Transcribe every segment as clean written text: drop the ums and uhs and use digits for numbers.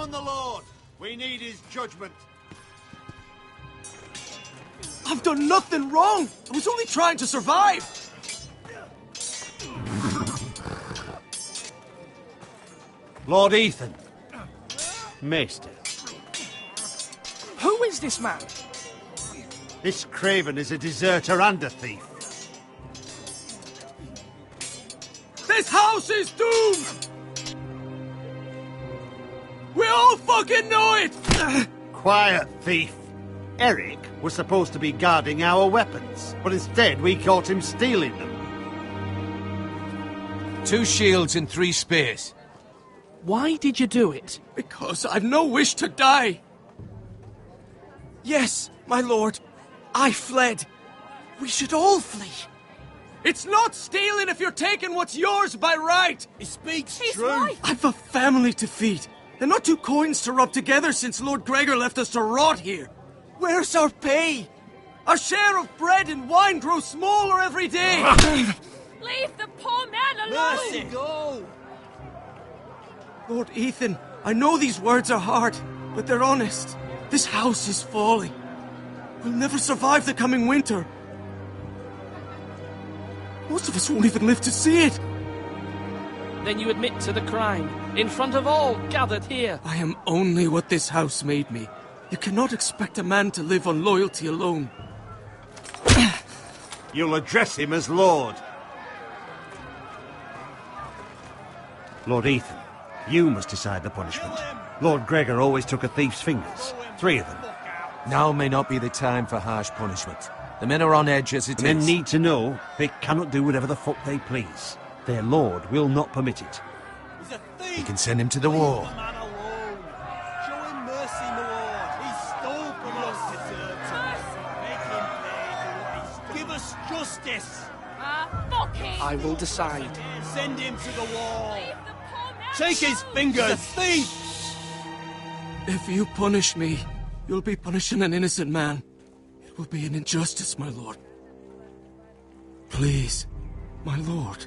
on the Lord. We need his judgment. I've done nothing wrong. I was only trying to survive. Lord Ethan. Maester. Who is this man? This craven is a deserter and a thief. This house is doomed! We all fucking know it! Quiet, thief. Eric was supposed to be guarding our weapons, but instead we caught him stealing them. 2 shields and 3 spears. Why did you do it? Because I've no wish to die. Yes, my lord. I fled. We should all flee. It's not stealing if you're taking what's yours by right. He speaks He's true. right. I've a family to feed, and not 2 coins to rub together since Lord Gregor left us to rot here. Where's our pay? Our share of bread and wine grows smaller every day. Leave the poor man alone! Mercy, go! Lord Ethan, I know these words are hard, but they're honest. This house is falling. We'll never survive the coming winter. Most of us won't even live to see it. Then you admit to the crime, in front of all gathered here. I am only what this house made me. You cannot expect a man to live on loyalty alone. You'll address him as Lord. Lord Ethan, you must decide the punishment. Lord Gregor always took a thief's fingers. 3 of them. Now may not be the time for harsh punishment. The men are on edge as it is. Men need to know they cannot do whatever the fuck they please. Their lord will not permit it. He's a thief! You can send him to the wall. Leave the man alone. Show him mercy, my lord. He stole from us. Make him pay for what he stole. Give us justice. Fuck him! I will decide. Send him to the wall. Leave the poor man Take his alone. fingers. Thief! If you punish me, you'll be punishing an innocent man. It will be an injustice, my lord. Please, my lord.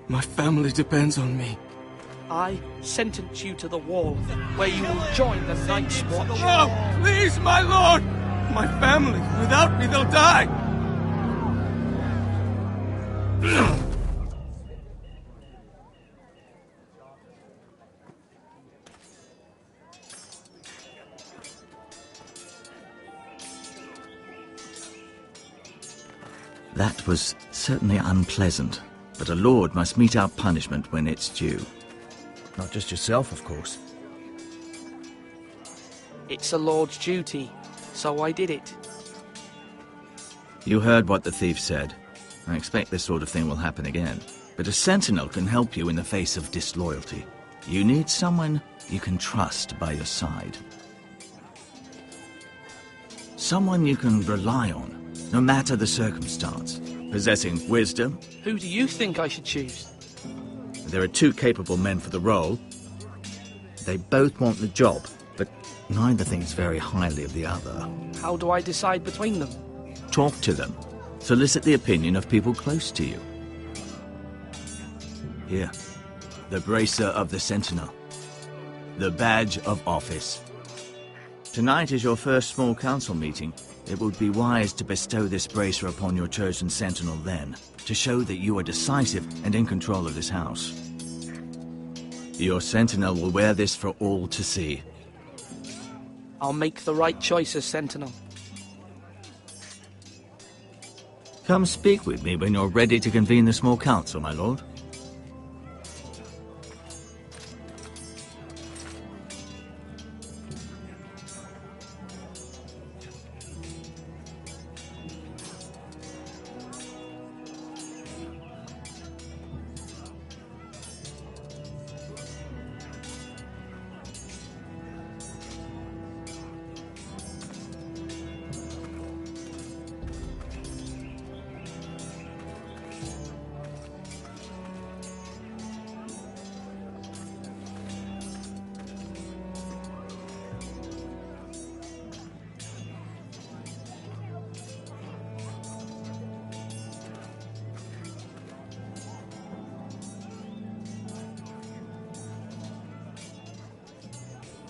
My family depends on me. I sentence you to the wall, where you will join the Night's Watch. No! Please, my lord! My family. Without me, they'll die! That was certainly unpleasant, but a lord must mete out punishment when it's due. Not just yourself, of course. It's a lord's duty, so I did it. You heard what the thief said. I expect this sort of thing will happen again. But a sentinel can help you in the face of disloyalty. You need someone you can trust by your side. Someone you can rely on, no matter the circumstance. Possessing wisdom. Who do you think I should choose? There are 2 capable men for the role. They both want the job, but neither thinks very highly of the other. How do I decide between them? Talk to them. Solicit the opinion of people close to you. Here, the bracer of the Sentinel. The badge of office. Tonight is your first small council meeting. It would be wise to bestow this bracer upon your chosen Sentinel then, to show that you are decisive and in control of this house. Your Sentinel will wear this for all to see. I'll make the right choice as Sentinel. Come speak with me when you're ready to convene the small council, my lord.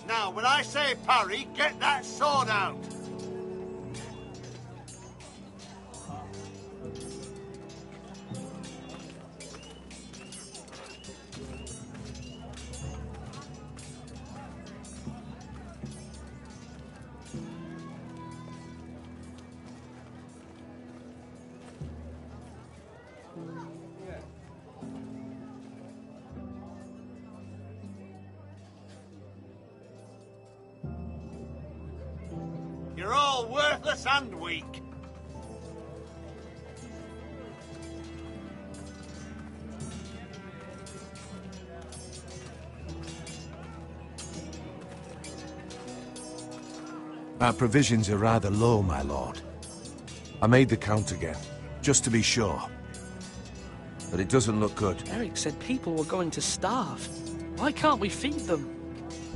Now, when I say parry, get that sword out. You're all worthless and weak. Our provisions are rather low, my lord. I made the count again, just to be sure. But it doesn't look good. Eric said people were going to starve. Why can't we feed them?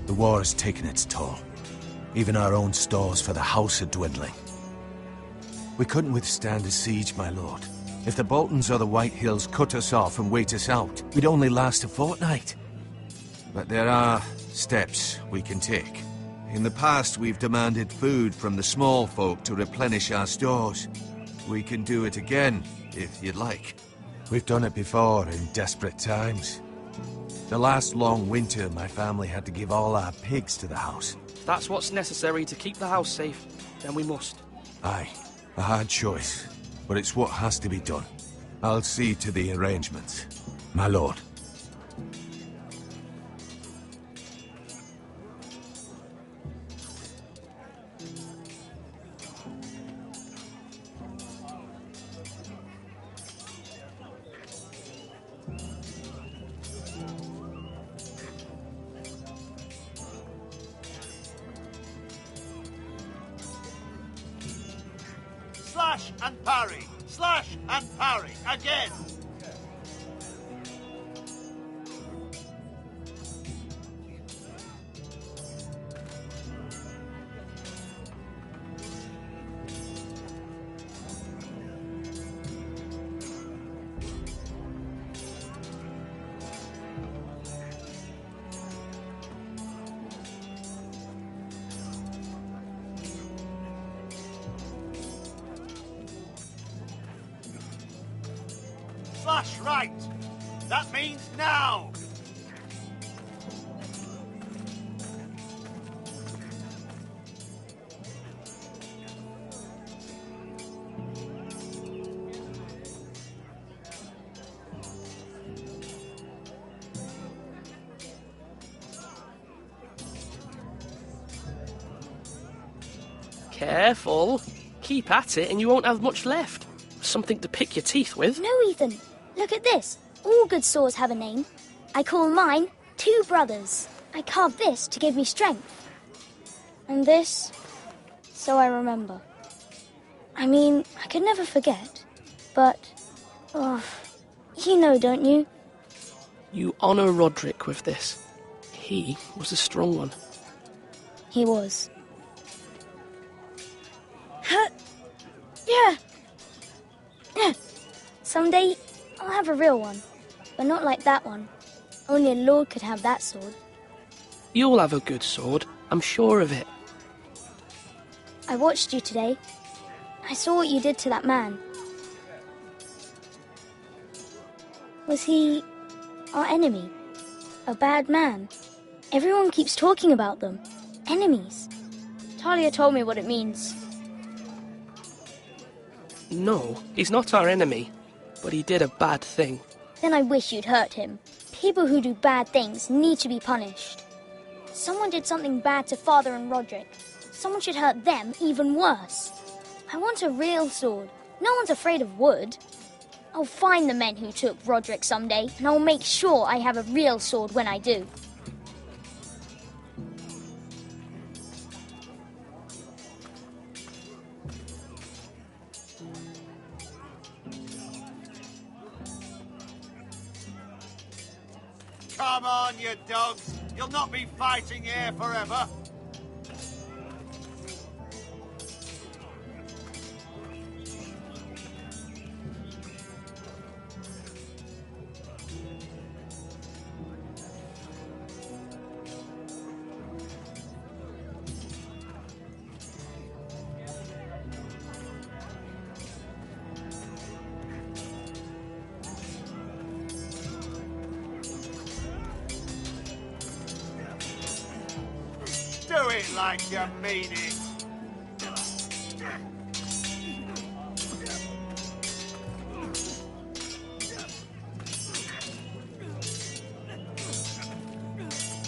The war has taken its toll. Even our own stores for the house are dwindling. We couldn't withstand a siege, my lord. If the Boltons or the White Hills cut us off and wait us out, we'd only last a fortnight. But there are steps we can take. In the past, we've demanded food from the small folk to replenish our stores. We can do it again, if you'd like. We've done it before in desperate times. The last long winter, my family had to give all our pigs to the house. If that's what's necessary to keep the house safe, then we must. Aye, a hard choice, but it's what has to be done. I'll see to the arrangements, my lord. Slash and parry. Slash and parry. Again. Slash right. That means now. Careful. Keep at it and you won't have much left. Something to pick your teeth with. No, Ethan. Look at this. All good swords have a name. I call mine Two Brothers. I carved this to give me strength. And this, so I remember. I mean, I could never forget. But, you know, don't you? You honour Roderick with this. He was a strong one. He was. Yeah. Someday, I'll have a real one. But not like that one. Only a lord could have that sword. You'll have a good sword. I'm sure of it. I watched you today. I saw what you did to that man. Was he our enemy? A bad man? Everyone keeps talking about them. Enemies. Talia told me what it means. No, he's not our enemy. But he did a bad thing. Then I wish you'd hurt him. People who do bad things need to be punished. Someone did something bad to Father and Roderick. Someone should hurt them even worse. I want a real sword. No one's afraid of wood. I'll find the men who took Roderick someday, and I'll make sure I have a real sword when I do. Come on, you dogs. You'll not be fighting here forever. it like you mean it.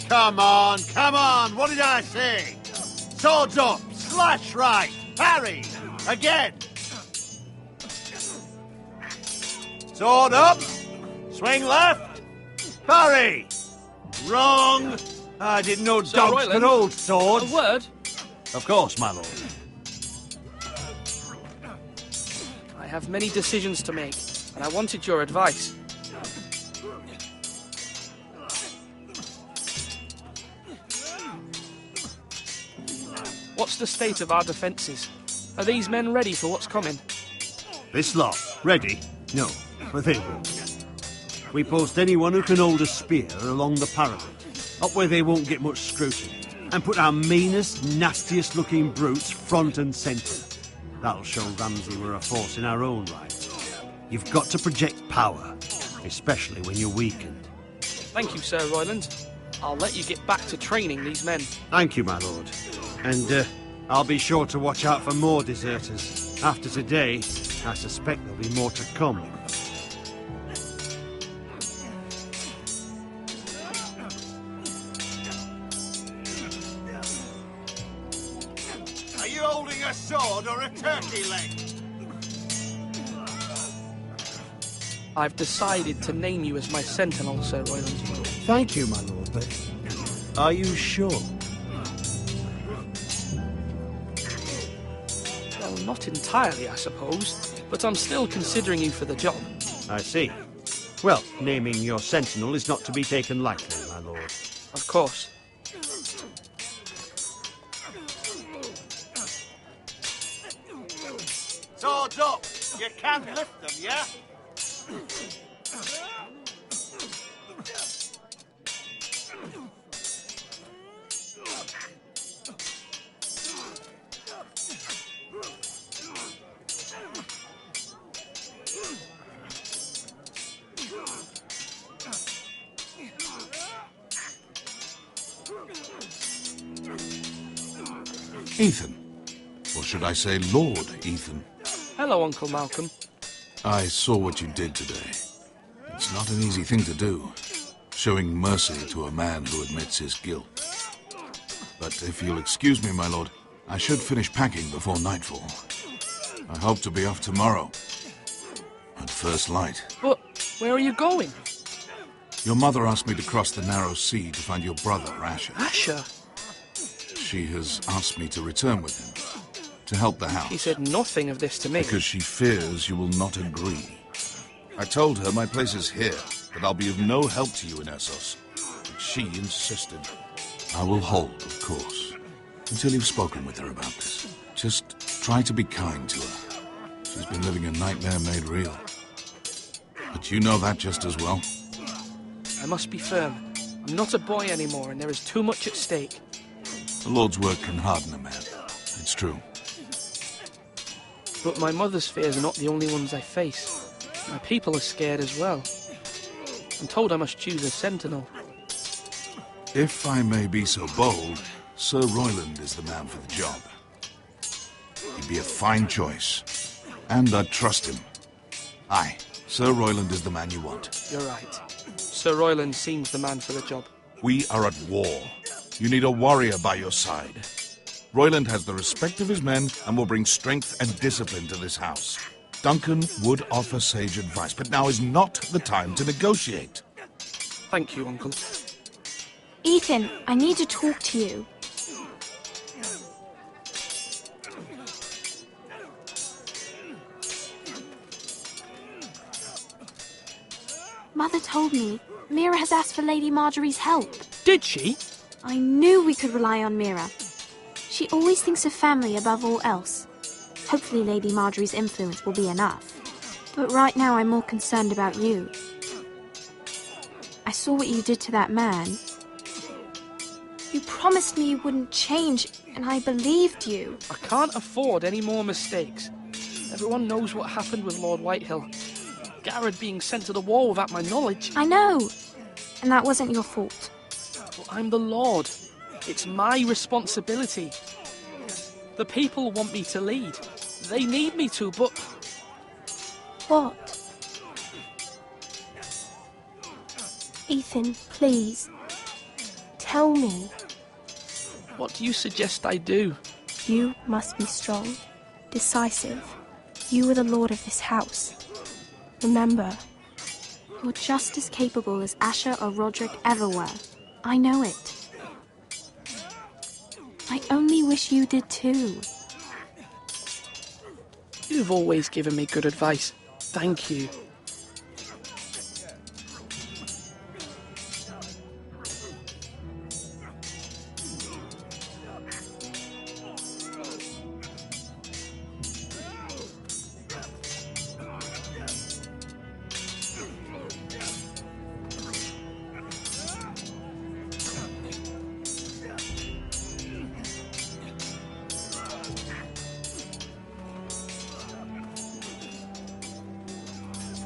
Come on, what did I say? Swords up, slash right, parry, again. Sword up, swing left, parry. Wrong. I didn't know Sir dogs Royland, could hold swords. A word? Of course, my lord. I have many decisions to make, and I wanted your advice. What's the state of our defences? Are these men ready for what's coming? This lot, ready? No, but they won't. We post anyone who can hold a spear along the parapet, up where they won't get much scrutiny, and put our meanest, nastiest looking brutes front and centre. That'll show Ramsay we're a force in our own right. You've got to project power, especially when you're weakened. Thank you, Sir Royland. I'll let you get back to training these men. Thank you, my lord. And I'll be sure to watch out for more deserters. After today, I suspect there'll be more to come. Are you holding a sword or a turkey leg? I've decided to name you as my sentinel, Sir Royland. Thank you, my lord, but are you sure? Well, not entirely, I suppose, but I'm still considering you for the job. I see. Well, naming your sentinel is not to be taken lightly, my lord. Of course. Swords up. You can lift them, yeah? Ethan. Or should I say Lord Ethan? Hello, Uncle Malcolm. I saw what you did today. It's not an easy thing to do, showing mercy to a man who admits his guilt. But if you'll excuse me, my lord, I should finish packing before nightfall. I hope to be off tomorrow, at first light. But where are you going? Your mother asked me to cross the narrow sea to find your brother, Asher. Asher? She has asked me to return with him, to help the house. He said nothing of this to me. Because she fears you will not agree. I told her my place is here, that I'll be of no help to you in Essos. But she insisted. I will hold, of course, until you've spoken with her about this. Just try to be kind to her. She's been living a nightmare made real. But you know that just as well. I must be firm. I'm not a boy anymore, and there is too much at stake. The Lord's work can harden a man. It's true. But my mother's fears are not the only ones I face. My people are scared as well. I'm told I must choose a sentinel. If I may be so bold, Sir Royland is the man for the job. He'd be a fine choice, and I'd trust him. Aye, Sir Royland is the man you want. You're right. Sir Royland seems the man for the job. We are at war. You need a warrior by your side. Royland has the respect of his men and will bring strength and discipline to this house. Duncan would offer sage advice, but now is not the time to negotiate. Thank you, Uncle. Ethan, I need to talk to you. Mother told me Mira has asked for Lady Marjorie's help. Did she? I knew we could rely on Mira. She always thinks of family above all else. Hopefully Lady Marjorie's influence will be enough. But right now I'm more concerned about you. I saw what you did to that man. You promised me you wouldn't change, and I believed you. I can't afford any more mistakes. Everyone knows what happened with Lord Whitehill. Garrett being sent to the wall without my knowledge. I know. And that wasn't your fault. Well, I'm the Lord. It's my responsibility. The people want me to lead. They need me to, but... What? Ethan, please. Tell me. What do you suggest I do? You must be strong, decisive. You are the lord of this house. Remember, you're just as capable as Asher or Roderick ever were. I know it. I only wish you did too. You've always given me good advice. Thank you.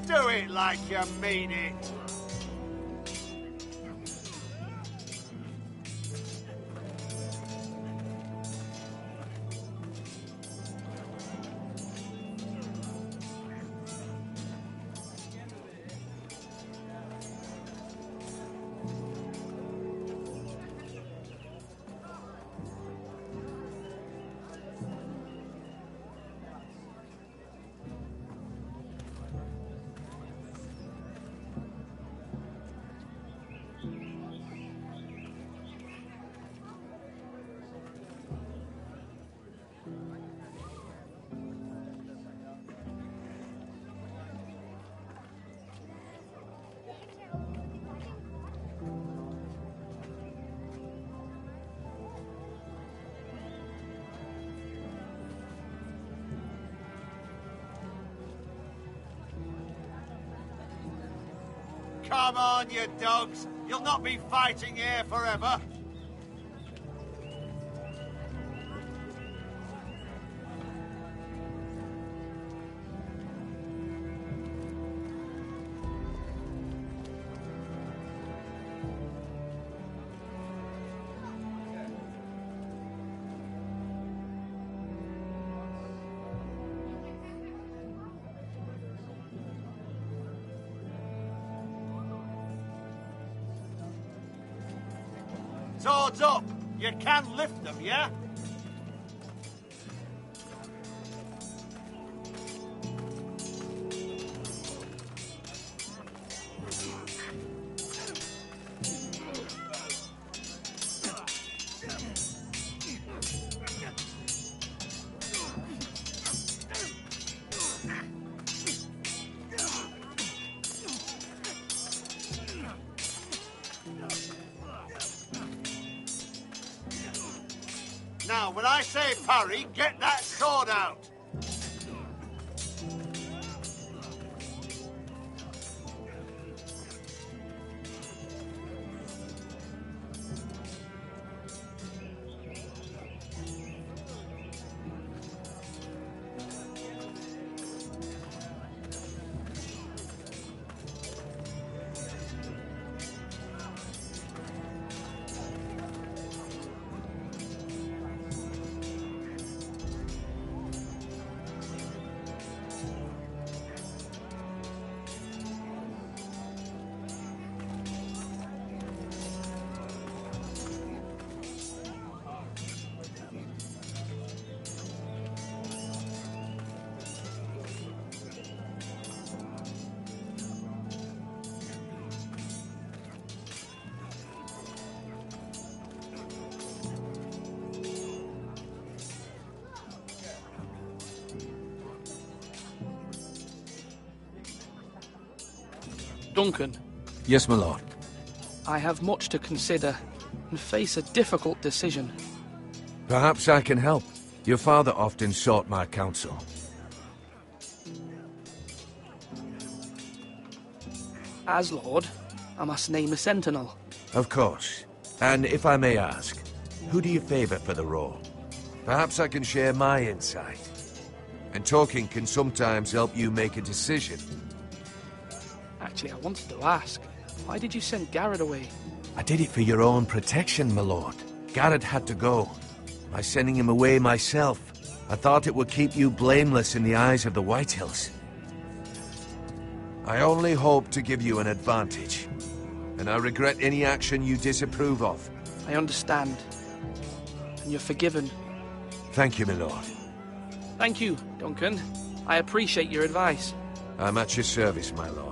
Do it like you mean it. Come on, you dogs. You'll not be fighting here forever. Swords up! You can lift them, yeah? Now, when I say parry, get that sword out. Duncan. Yes, my lord. I have much to consider and face a difficult decision. Perhaps I can help. Your father often sought my counsel. As Lord, I must name a sentinel. Of course. And if I may ask, who do you favor for the role? Perhaps I can share my insight. And talking can sometimes help you make a decision. Actually, I wanted to ask, why did you send Garrett away? I did it for your own protection, my lord. Garrett had to go. By sending him away myself, I thought it would keep you blameless in the eyes of the Whitehills. I only hope to give you an advantage, and I regret any action you disapprove of. I understand. And you're forgiven. Thank you, my lord. Thank you, Duncan. I appreciate your advice. I'm at your service, my lord.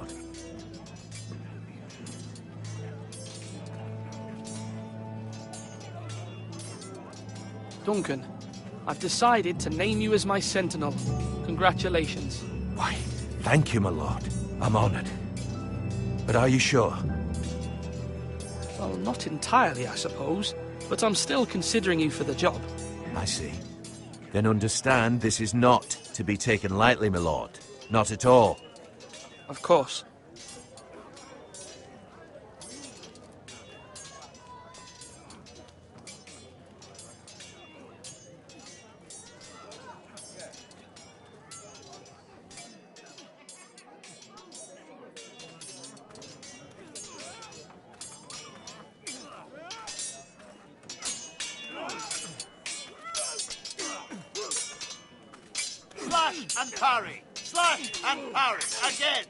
Duncan, I've decided to name you as my sentinel. Congratulations. Why, thank you, my lord. I'm honored. But are you sure? Well, not entirely, I suppose, but I'm still considering you for the job. I see. Then understand this is not to be taken lightly, my lord. Not at all. Of course. Slash and parry! Slash and parry! Again!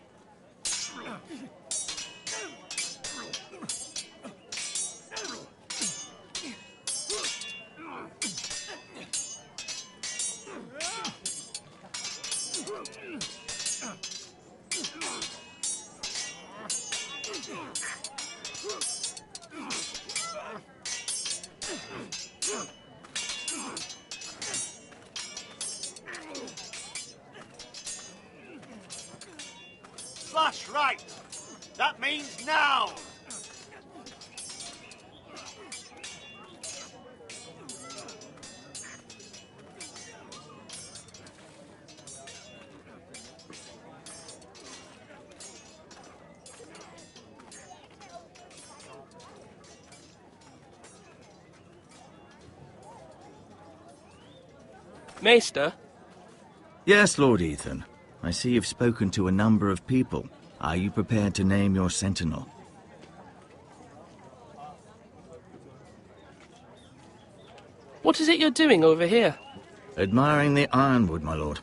Slash right! That means now! Maester? Yes, Lord Ethan. I see you've spoken to a number of people. Are you prepared to name your sentinel? What is it you're doing over here? Admiring the ironwood, my lord.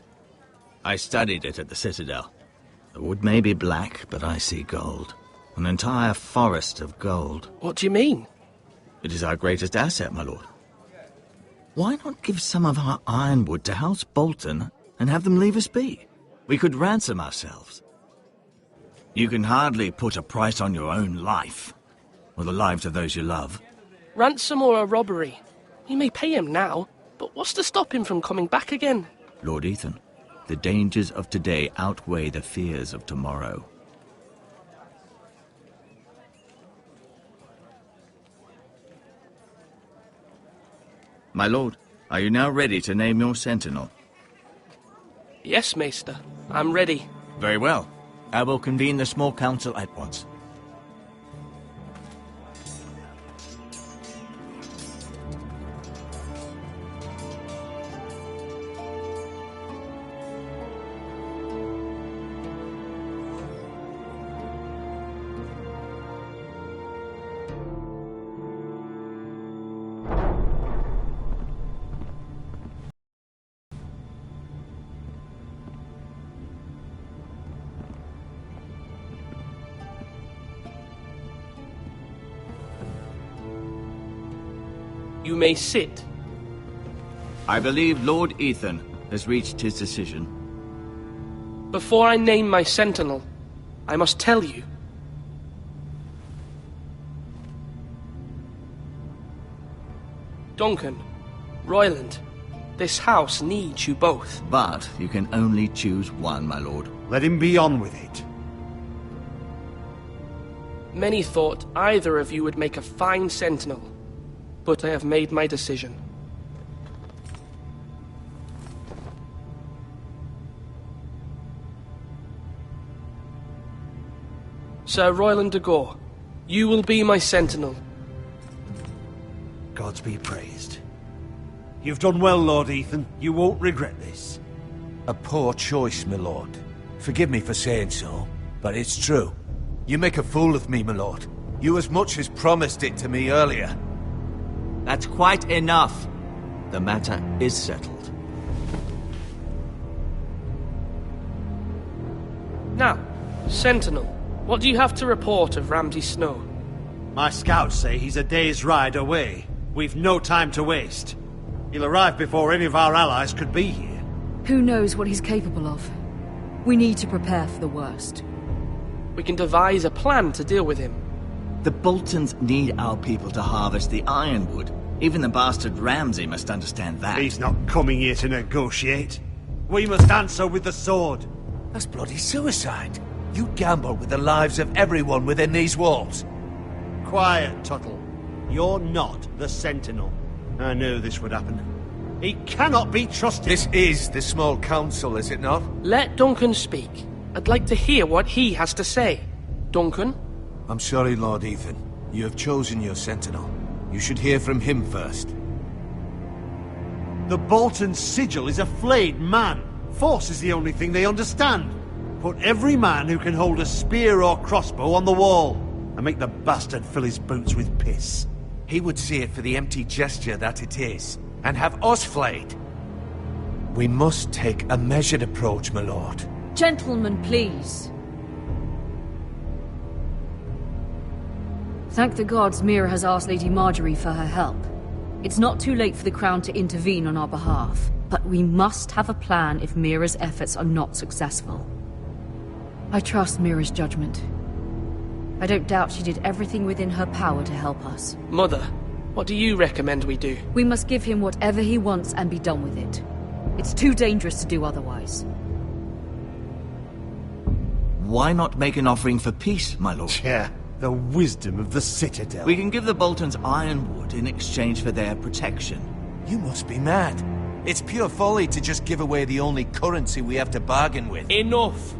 I studied it at the Citadel. The wood may be black, but I see gold. An entire forest of gold. What do you mean? It is our greatest asset, my lord. Why not give some of our ironwood to House Bolton and have them leave us be? We could ransom ourselves. You can hardly put a price on your own life, or the lives of those you love. Ransom or a robbery? We may pay him now, but what's to stop him from coming back again? Lord Ethan, the dangers of today outweigh the fears of tomorrow. My lord, are you now ready to name your sentinel? Yes, Maester. I'm ready. Very well. I will convene the small council at once. You may sit. I believe Lord Ethan has reached his decision. Before I name my sentinel, I must tell you. Duncan, Royland, this house needs you both. But you can only choose one, my lord. Let him be on with it. Many thought either of you would make a fine sentinel, but I have made my decision. Sir Royland de Gore, you will be my sentinel. Gods be praised. You've done well, Lord Ethan. You won't regret this. A poor choice, my lord. Forgive me for saying so, but it's true. You make a fool of me, my lord. You as much as promised it to me earlier. That's quite enough. The matter is settled. Now, Sentinel, what do you have to report of Ramsay Snow? My scouts say he's a day's ride away. We've no time to waste. He'll arrive before any of our allies could be here. Who knows what he's capable of? We need to prepare for the worst. We can devise a plan to deal with him. The Boltons need our people to harvest the ironwood. Even the bastard Ramsay must understand that. He's not coming here to negotiate. We must answer with the sword. That's bloody suicide. You gamble with the lives of everyone within these walls. Quiet, Tuttle. You're not the Sentinel. I knew this would happen. He cannot be trusted. This is the small council, is it not? Let Duncan speak. I'd like to hear what he has to say. Duncan? I'm sorry, Lord Ethan. You have chosen your Sentinel. You should hear from him first. The Bolton sigil is a flayed man. Force is the only thing they understand. Put every man who can hold a spear or crossbow on the wall, and make the bastard fill his boots with piss. He would see it for the empty gesture that it is, and have us flayed. We must take a measured approach, my lord. Gentlemen, please. Thank the gods Mira has asked Lady Marjorie for her help. It's not too late for the Crown to intervene on our behalf, but we must have a plan if Mira's efforts are not successful. I trust Mira's judgment. I don't doubt she did everything within her power to help us. Mother, what do you recommend we do? We must give him whatever he wants and be done with it. It's too dangerous to do otherwise. Why not make an offering for peace, my lord? Yeah, the wisdom of the Citadel. We can give the Boltons ironwood in exchange for their protection. You must be mad. It's pure folly to just give away the only currency we have to bargain with. Enough!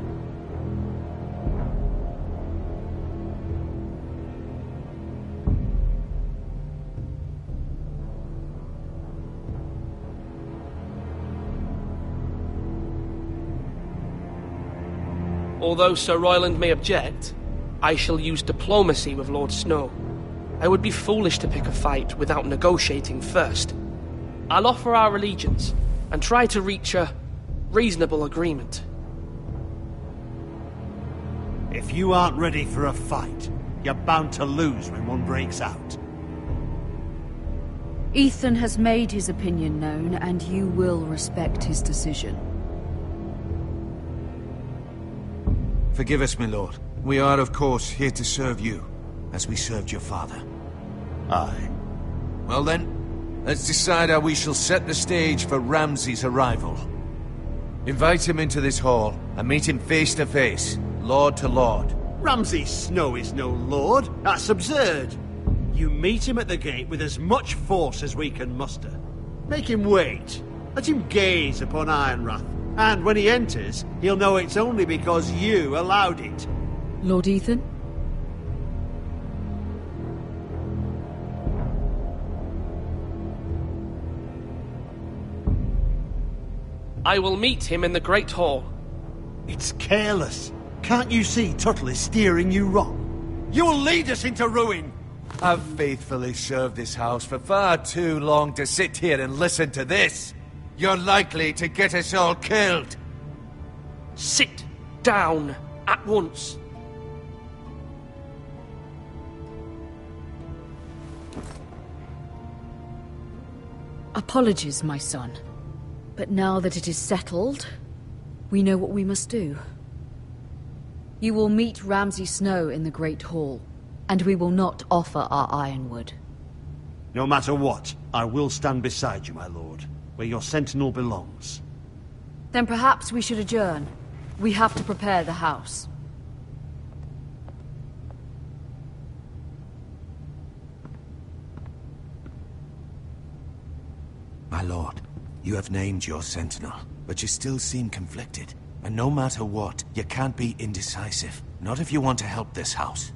Although Sir Royland may object, I shall use diplomacy with Lord Snow. I would be foolish to pick a fight without negotiating first. I'll offer our allegiance, and try to reach a reasonable agreement. If you aren't ready for a fight, you're bound to lose when one breaks out. Ethan has made his opinion known, and you will respect his decision. Forgive us, my lord. We are, of course, here to serve you, as we served your father. Aye. Well then, let's decide how we shall set the stage for Ramsay's arrival. Invite him into this hall, and meet him face to face, lord to lord. Ramsay Snow is no lord. That's absurd. You meet him at the gate with as much force as we can muster. Make him wait. Let him gaze upon Ironrath. And when he enters, he'll know it's only because you allowed it. Lord Ethan? I will meet him in the Great Hall. It's careless. Can't you see Tuttle is steering you wrong? You'll lead us into ruin! I've faithfully served this house for far too long to sit here and listen to this. You're likely to get us all killed. Sit down at once. Apologies, my son. But now that it is settled, we know what we must do. You will meet Ramsay Snow in the Great Hall, and we will not offer our ironwood. No matter what, I will stand beside you, my lord, where your sentinel belongs. Then perhaps we should adjourn. We have to prepare the house. My lord, you have named your sentinel, but you still seem conflicted. And no matter what, you can't be indecisive. Not if you want to help this house.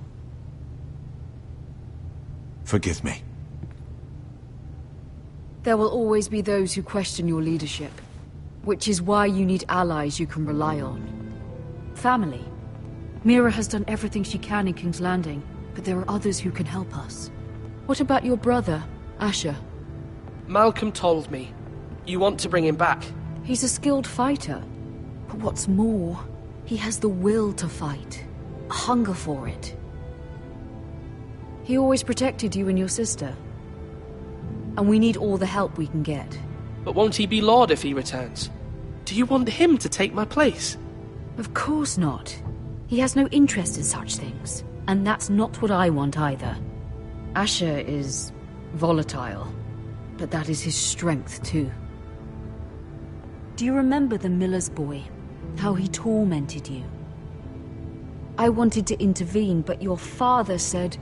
Forgive me. There will always be those who question your leadership, which is why you need allies you can rely on. Family. Mira has done everything she can in King's Landing, but there are others who can help us. What about your brother, Asher. Malcolm told me. You want to bring him back. He's a skilled fighter. But what's more, he has the will to fight. A hunger for it. He always protected you and your sister. And we need all the help we can get. But won't he be Lord if he returns? Do you want him to take my place? Of course not. He has no interest in such things. And that's not what I want either. Asher is volatile. But that is his strength too. Do you remember the miller's boy? How he tormented you? I wanted to intervene, but your father said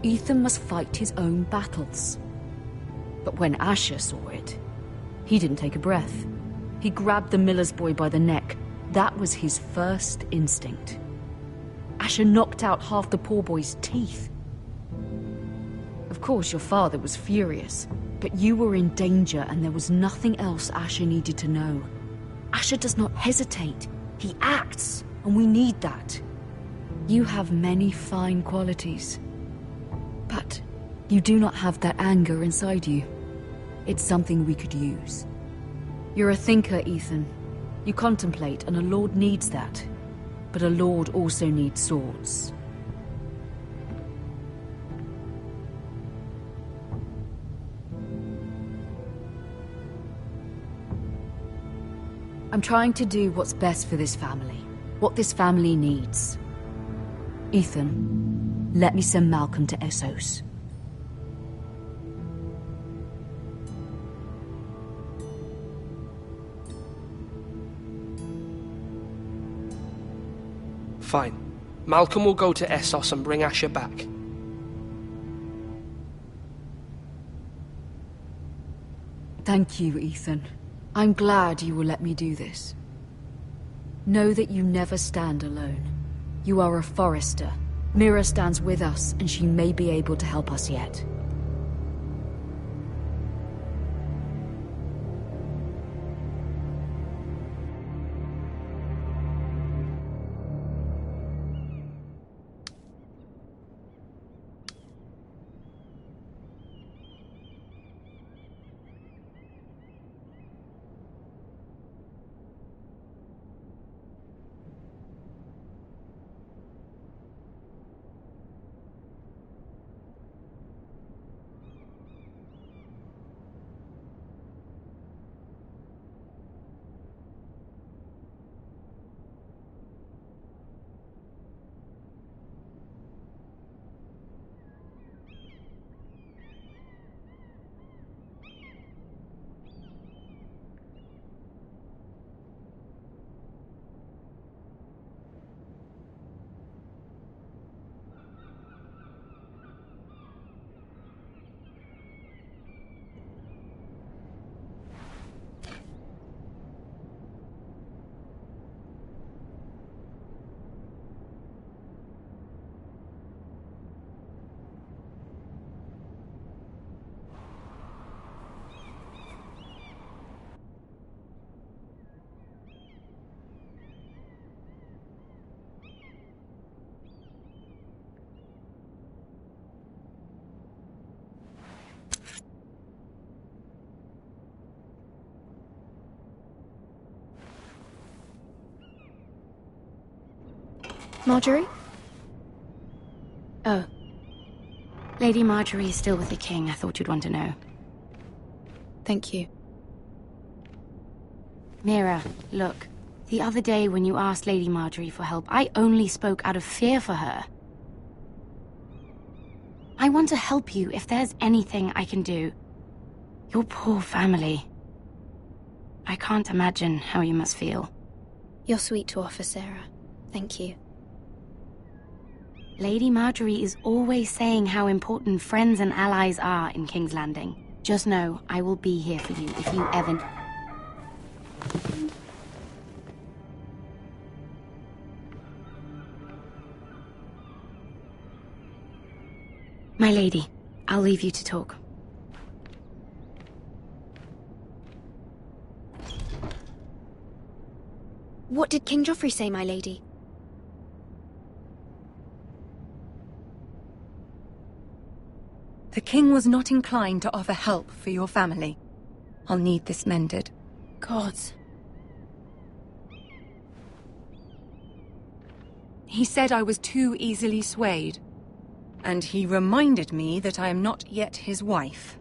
Ethan must fight his own battles. But when Asher saw it, he didn't take a breath. He grabbed the miller's boy by the neck. That was his first instinct. Asher knocked out half the poor boy's teeth. Of course, your father was furious, but you were in danger and there was nothing else Asher needed to know. Asher does not hesitate. He acts, and we need that. You have many fine qualities. But you do not have that anger inside you. It's something we could use. You're a thinker, Ethan. You contemplate, and a lord needs that. But a lord also needs swords. I'm trying to do what's best for this family. What this family needs. Ethan, let me send Malcolm to Essos. Fine. Malcolm will go to Essos and bring Asher back. Thank you, Ethan. I'm glad you will let me do this. Know that you never stand alone. You are a Forester. Mira stands with us, and she may be able to help us yet. Marjorie? Oh. Lady Marjorie is still with the king. I thought you'd want to know. Thank you. Mira, look. The other day when you asked Lady Marjorie for help, I only spoke out of fear for her. I want to help you if there's anything I can do. Your poor family. I can't imagine how you must feel. You're sweet to offer, Sarah. Thank you. Lady Marjorie is always saying how important friends and allies are in King's Landing. Just know, I will be here for you if you ever... My lady, I'll leave you to talk. What did King Joffrey say, my lady? The king was not inclined to offer help for your family. I'll need this mended. Gods. He said I was too easily swayed. And he reminded me that I am not yet his wife.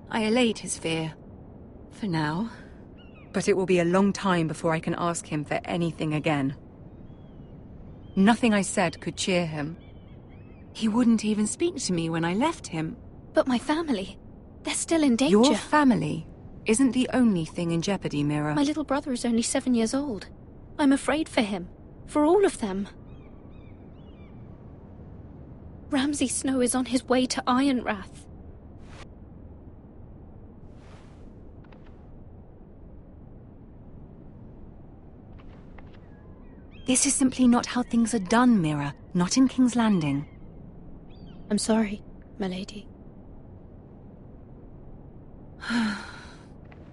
I allayed his fear. For now. But it will be a long time before I can ask him for anything again. Nothing I said could cheer him. He wouldn't even speak to me when I left him. But my family, they're still in danger. Your family isn't the only thing in jeopardy, Mira. My little brother is only 7 years old. I'm afraid for him. For all of them. Ramsay Snow is on his way to Ironrath. This is simply not how things are done, Mira. Not in King's Landing. I'm sorry, my lady.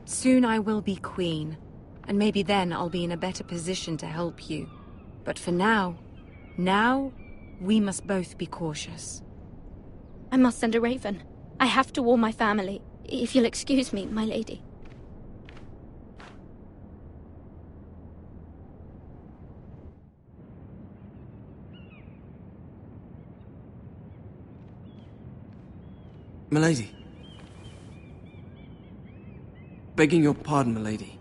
Soon I will be queen, and maybe then I'll be in a better position to help you. But for now, we must both be cautious. I must send a raven. I have to warn my family. If you'll excuse me, my lady. Milady. Begging your pardon, milady.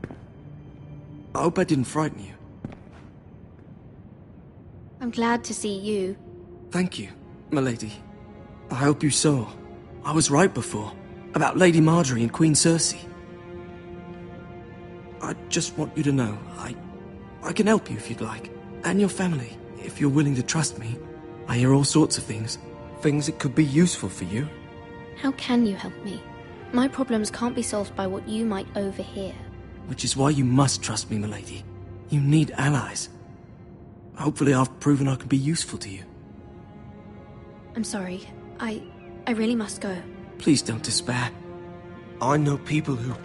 I hope I didn't frighten you. I'm glad to see you. Thank you, milady. I hope you saw. I was right before. About Lady Marjorie and Queen Cersei. I just want you to know, I can help you if you'd like. And your family, if you're willing to trust me. I hear all sorts of things. Things that could be useful for you. How can you help me? My problems can't be solved by what you might overhear. Which is why you must trust me, milady. You need allies. Hopefully I've proven I can be useful to you. I'm sorry. I really must go. Please don't despair. I know people who...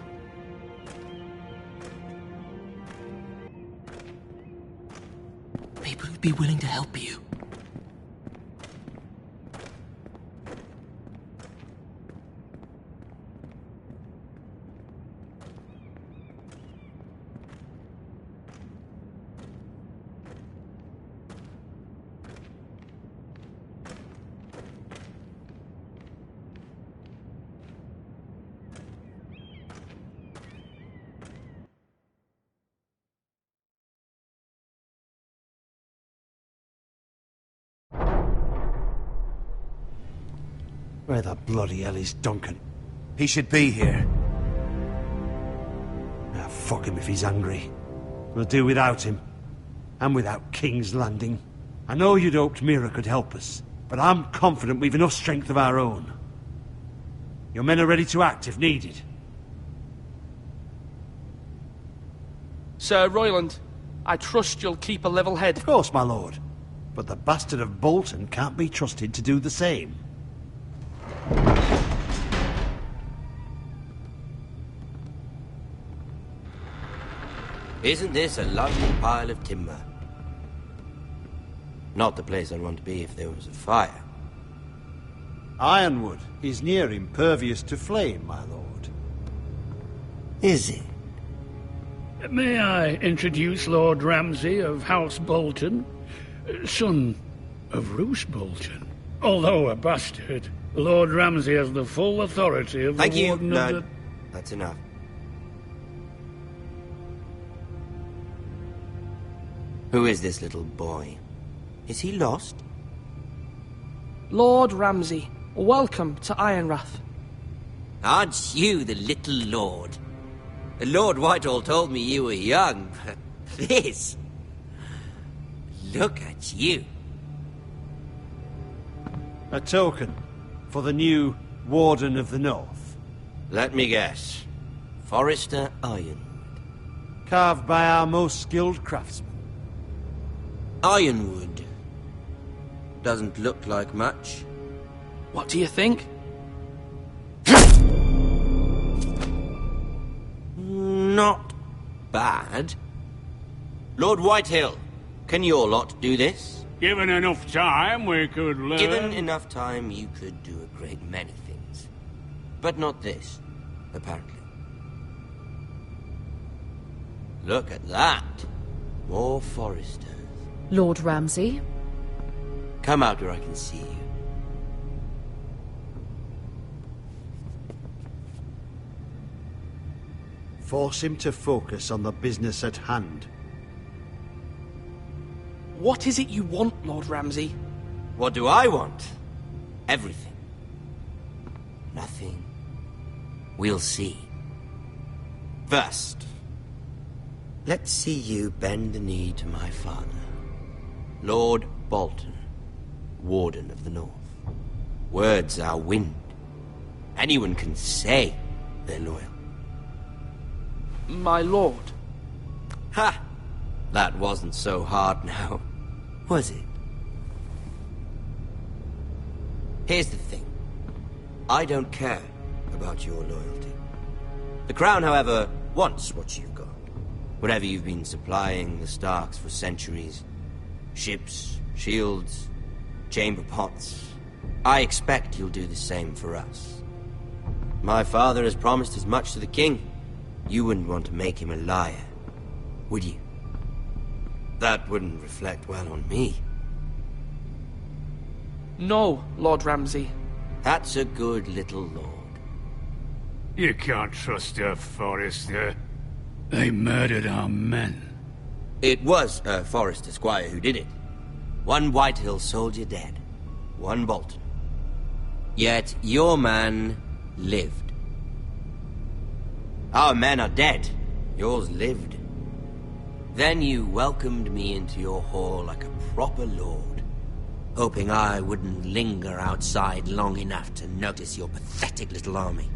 People who'd be willing to help you. Where the bloody hell is Duncan? He should be here. Ah, fuck him if he's angry. We'll do without him. And without King's Landing. I know you'd hoped Mira could help us, but I'm confident we've enough strength of our own. Your men are ready to act if needed. Sir Royland, I trust you'll keep a level head. Of course, my lord. But the bastard of Bolton can't be trusted to do the same. Isn't this a lovely pile of timber? Not the place I'd want to be if there was a fire. Ironwood is near impervious to flame, my lord. Is it? May I introduce Lord Ramsay of House Bolton, son of Roose Bolton. Although a bastard, Lord Ramsay has the full authority of Thank the you, Warden of Lord. the... That's enough. Who is this little boy? Is he lost? Lord Ramsay, welcome to Ironrath. Aren't you the little lord? Lord Whitehall told me you were young, but this... Look at you. A token for the new Warden of the North. Let me guess. Forrester Ironwood. Carved by our most skilled craftsmen. Ironwood. Doesn't look like much. What do you think? Not bad. Lord Whitehill, can your lot do this? Given enough time, we could learn... Given enough time, you could do a great many things. But not this, apparently. Look at that. More foresters. Lord Ramsay? Come out where I can see you. Force him to focus on the business at hand. What is it you want, Lord Ramsay? What do I want? Everything. Nothing. We'll see. First, let's see you bend the knee to my father, Lord Bolton, Warden of the North. Words are wind. Anyone can say they're loyal. My lord. Ha! That wasn't so hard now, was it? Here's the thing. I don't care about your loyalty. The Crown, however, wants what you've got. Whatever you've been supplying the Starks for centuries. Ships, shields, chamber pots. I expect you'll do the same for us. My father has promised as much to the king. You wouldn't want to make him a liar, would you? That wouldn't reflect well on me. No, Lord Ramsay. That's a good little lord. You can't trust a Forrester. They murdered our men. It was a Forrester squire who did it. One Whitehill soldier dead. One Bolton. Yet your man lived. Our men are dead. Yours lived. Then you welcomed me into your hall like a proper lord, hoping I wouldn't linger outside long enough to notice your pathetic little army.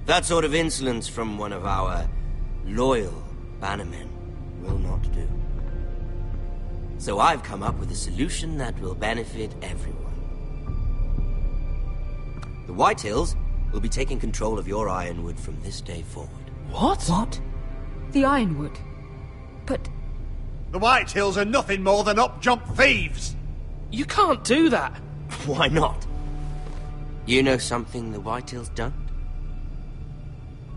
That sort of insolence from one of our loyal bannermen will not do. So I've come up with a solution that will benefit everyone. The Whitehills will be taking control of your Ironwood from this day forward. What? What? The Ironwood? But... The Whitehills are nothing more than up-jump thieves! You can't do that! Why not? You know something the Whitehills don't?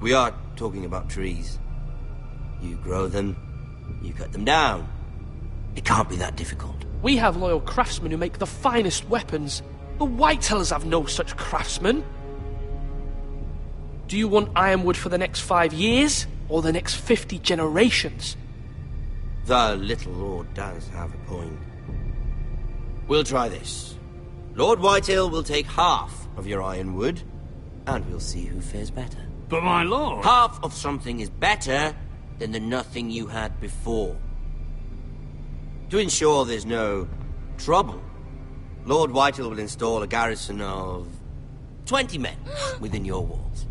We are talking about trees. You grow them, you cut them down. It can't be that difficult. We have loyal craftsmen who make the finest weapons. The Whitehills have no such craftsmen. Do you want Ironwood for the next 5 years, or the next 50 generations? The little lord does have a point. We'll try this. Lord Whitehill will take half of your Ironwood, and we'll see who fares better. But my lord... Half of something is better than the nothing you had before. To ensure there's no trouble, Lord Whitehill will install a garrison of 20 men within your walls.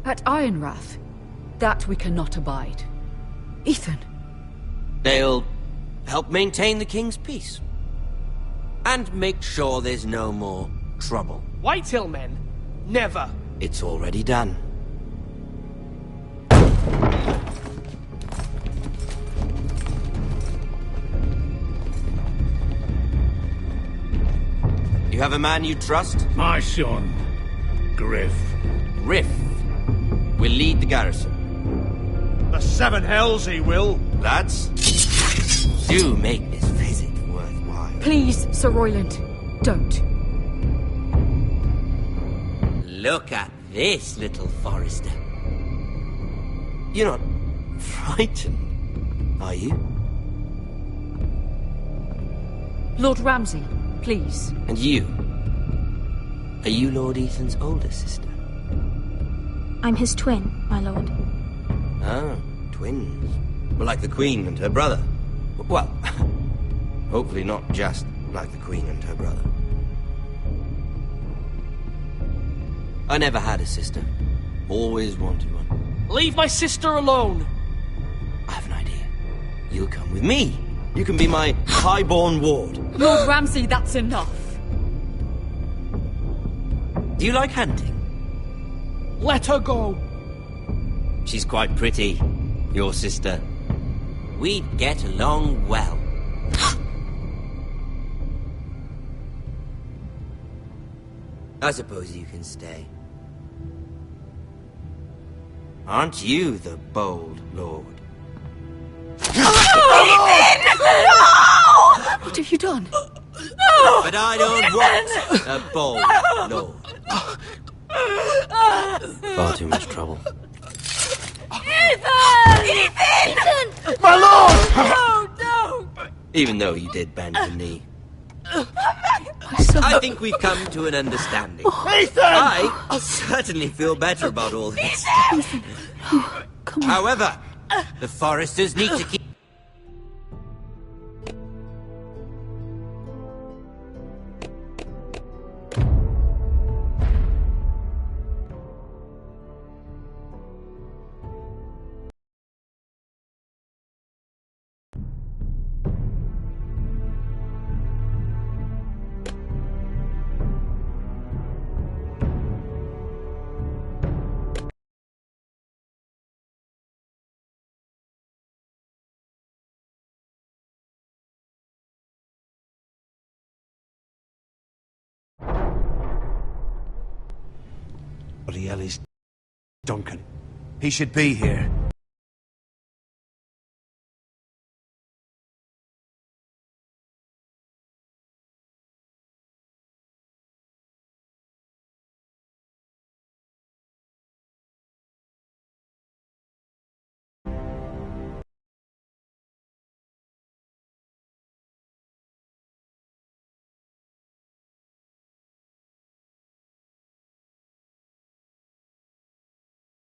At Ironrath? That we cannot abide. Ethan! They'll help maintain the king's peace. And make sure there's no more trouble. Whitehill men? Never. It's already done. You have a man you trust? My son, Griff. Griff will lead the garrison. The seven hells he will. Lads, do make this visit worthwhile. Please, Sir Royland, don't. Look at this, little Forrester. You're not frightened, are you? Lord Ramsay, please. And you? Are you Lord Ethan's older sister? I'm his twin, my lord. Ah, twins. Well, like the Queen and her brother. Well, hopefully not just like the Queen and her brother. I never had a sister. Always wanted one. Leave my sister alone! I have an idea. You'll come with me. You can be my highborn ward. Lord Ramsay, that's enough. Do you like hunting? Let her go. She's quite pretty, your sister. We'd get along well. I suppose you can stay. Aren't you the bold lord? What have you done? But I don't want a bold lord. Far too much trouble. Ethan! My lord! No, no! Even though you did bend the knee. I think we've come to an understanding. Ethan! I certainly feel better about all this. However, the foresters need to keep... What the hell is Duncan? He should be here.